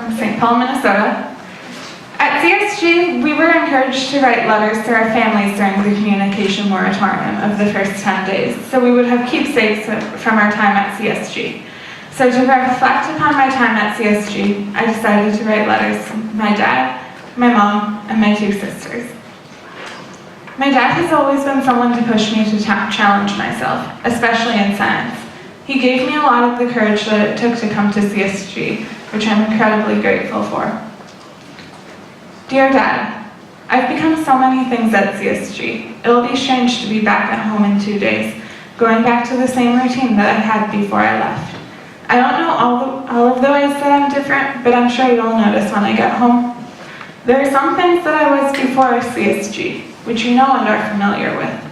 from St. Paul, Minnesota. At CSG, we were encouraged to write letters to our families during the communication moratorium of the first 10 days, so we would have keepsakes from our time at CSG. So to reflect upon my time at CSG, I decided to write letters to my dad, my mom, and my 2 sisters. My dad has always been someone to push me to challenge myself, especially in science. He gave me a lot of the courage that it took to come to CSG, which I'm incredibly grateful for. Dear Dad, I've become so many things at CSG. It'll be strange to be back at home in 2 days, going back to the same routine that I had before I left. I don't know all of the ways that I'm different, but I'm sure you'll notice when I get home. There are some things that I was before CSG, which you know and are familiar with.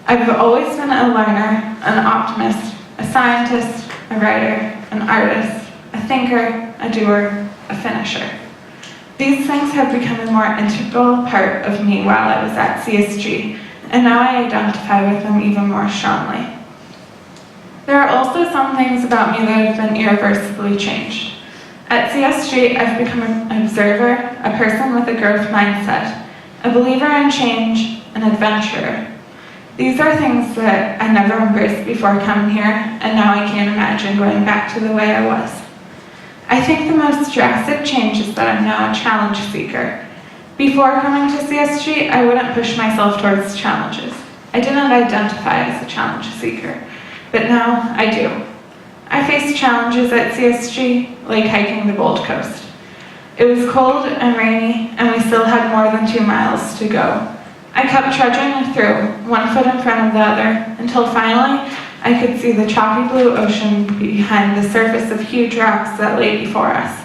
I've always been a learner, an optimist, a scientist, a writer, an artist, a thinker, a doer, a finisher. These things have become a more integral part of me while I was at CSG, and now I identify with them even more strongly. There are also some things about me that have been irreversibly changed. At CSG, I've become an observer, a person with a growth mindset, a believer in change, an adventurer. These are things that I never embraced before coming here, and now I can't imagine going back to the way I was. I think the most drastic change is that I'm now a challenge seeker. Before coming to CSG, I wouldn't push myself towards challenges. I didn't identify as a challenge seeker, but now I do. I faced challenges at CSG, like hiking the Gold Coast. It was cold and rainy, and we still had more than 2 miles to go. I kept trudging through, one foot in front of the other, until finally I could see the choppy blue ocean behind the surface of huge rocks that lay before us.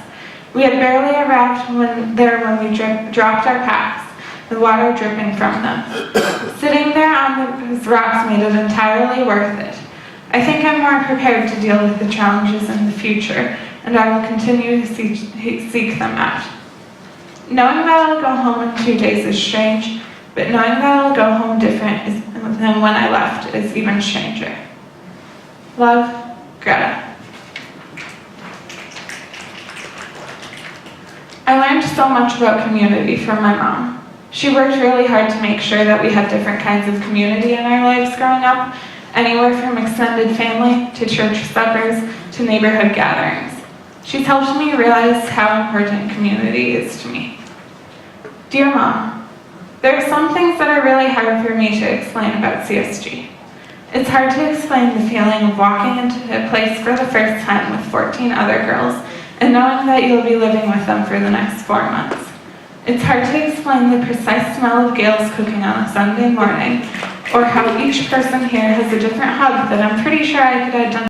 We had barely arrived when we dropped our packs, the water dripping from them. Sitting there on those rocks made it entirely worth it. I think I'm more prepared to deal with the challenges in the future, and I will continue to seek them out. Knowing that I'll go home in 2 days is strange, but knowing that I'll go home different than when I left is even stranger. Love, Greta. I learned so much about community from my mom. She worked really hard to make sure that we had different kinds of community in our lives growing up, anywhere from extended family to church suppers to neighborhood gatherings. She's helped me realize how important community is to me. Dear Mom, there are some things that are really hard for me to explain about CSG. It's hard to explain the feeling of walking into a place for the first time with 14 other girls and knowing that you'll be living with them for the next 4 months. It's hard to explain the precise smell of Gail's cooking on a Sunday morning, or how each person here has a different hug that I'm pretty sure I could identify